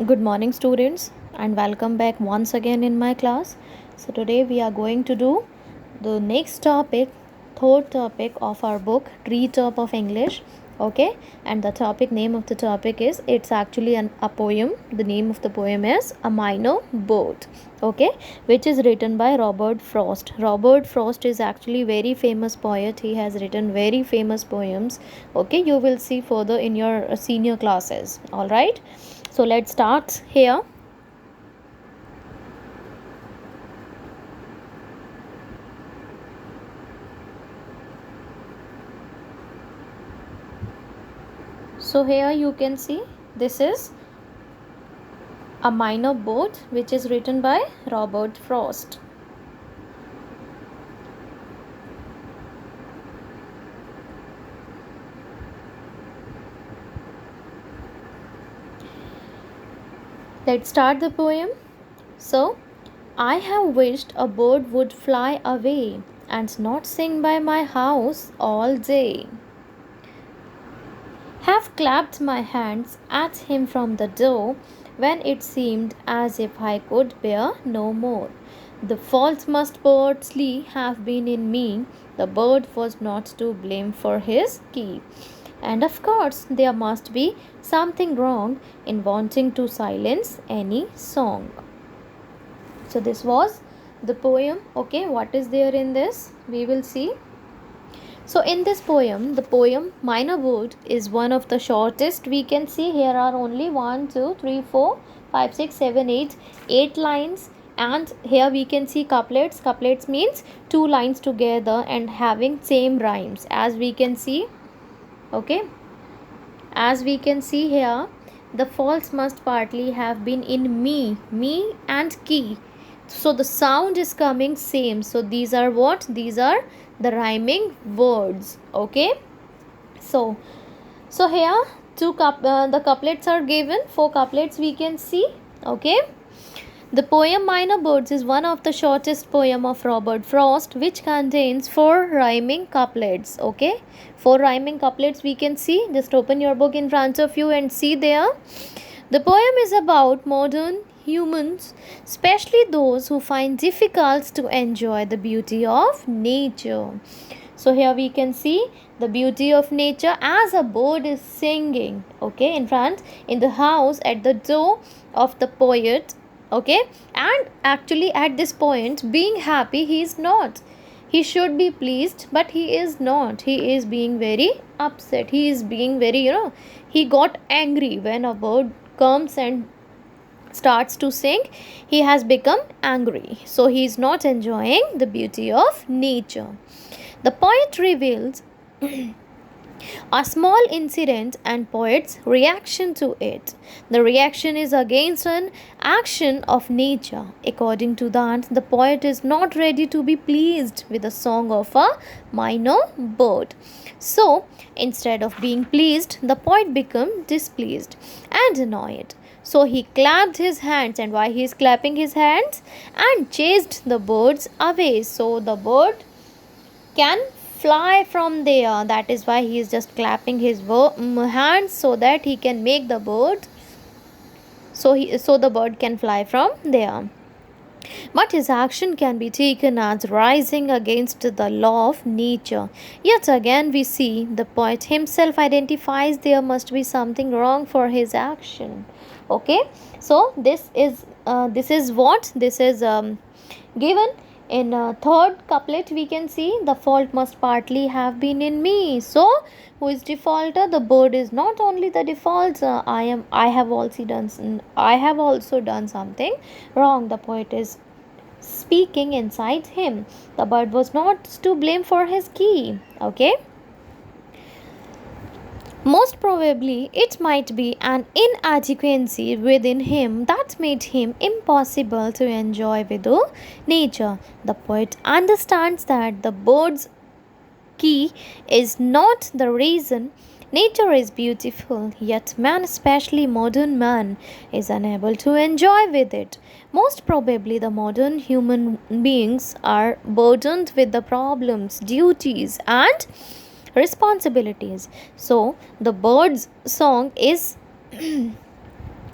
Good morning, students, and welcome back once again in my class. So, today we are going to do the next topic, third topic of our book, Treetop of English. Okay, and the topic name of the topic is it's actually a poem. The name of the poem is A Minor Bird. Okay, which is written by Robert Frost. Robert Frost is actually very famous poet. He has written very famous poems. Okay, you will see further in your senior classes. All right, so let's start here. So here you can see this is A Minor Bird, which is written by Robert Frost. Let's start the poem. So, I have wished a bird would fly away and not sing by my house all day. Have clapped my hands at him from the door when it seemed as if I could bear no more. The fault must partly have been in me. The bird was not to blame for his key. And of course, there must be something wrong in wanting to silence any song. So, this was the poem. Okay, what is there in this? We will see. So in this poem, the poem Minor Bird is one of the shortest. We can see here are only 1, 2, 3, 4, 5, 6, 7, 8, 8 lines, and here we can see couplets. Couplets means 2 lines together and having same rhymes, as we can see. Okay, as we can see here, the faults must partly have been in me and key. So the sound is coming same. So these are what? These are the rhyming words. Okay, so here the couplets are given. 4 couplets we can see. Okay, the poem Minor Birds is one of the shortest poem of Robert Frost, which contains 4 rhyming couplets. Okay, 4 rhyming couplets we can see. Just open your book in front of you and see there. The poem is about modern humans, especially those who find difficult to enjoy the beauty of nature. So here we can see the beauty of nature as a bird is singing, okay, in front, in the house, at the door of the poet, okay. And actually at this point, being happy, he is not. He should be pleased, but he is not. He is being very upset. He is being very, he got angry when a bird comes and starts to sing. He has become angry, so he is not enjoying the beauty of nature. The poet reveals a small incident and poet's reaction to it. The reaction is against an action of nature. According to that, the poet is not ready to be pleased with the song of a minor bird. So, instead of being pleased, the poet became displeased and annoyed. So he clapped his hands, and why he is clapping his hands? And chased the birds away. So the bird can fly from there. That is why he is just clapping his hands so that he can make the bird. So the bird can fly from there. But his action can be taken as rising against the law of nature. Yet again, we see the poet himself identifies there must be something wrong for his action. Okay, so this is what this is given in third couplet. We can see the fault must partly have been in me. So who is defaulter? The bird is not only the defaulter. I have also done something wrong. The poet is speaking inside him. The bird was not to blame for his key. Okay, most probably, it might be an inadequacy within him that made him impossible to enjoy with nature. The poet understands that the bird's key is not the reason nature is beautiful, yet man, especially modern man, is unable to enjoy with it. Most probably, the modern human beings are burdened with the problems, duties, and responsibilities. So the bird's song is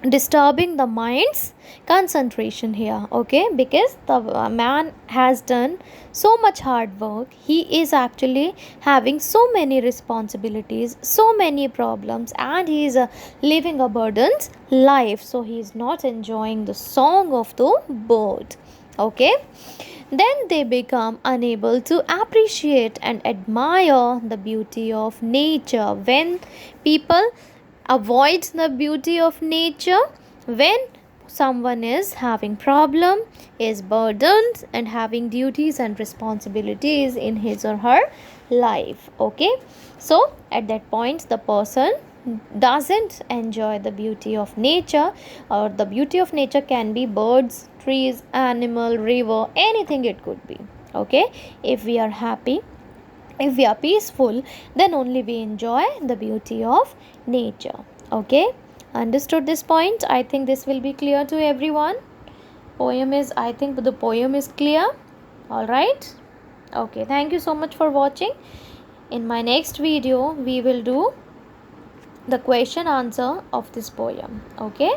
disturbing the mind's concentration here. Okay, because the man has done so much hard work, he is actually having so many responsibilities, so many problems, and he is living a burdened life, so he is not enjoying the song of the bird. Okay, then they become unable to appreciate and admire the beauty of nature. When people avoid the beauty of nature, when someone is having problem, is burdened and having duties and responsibilities in his or her life. Okay, so at that point the person doesn't enjoy the beauty of nature, or the beauty of nature can be birds, trees, animal, river, anything it could be. Okay, if we are happy, if we are peaceful, then only we enjoy the beauty of nature. Okay, understood this point? I think this will be clear to everyone. I think the poem is clear. All right. Okay, thank you so much for watching. In my next video we will do the question answer of this poem. Okay.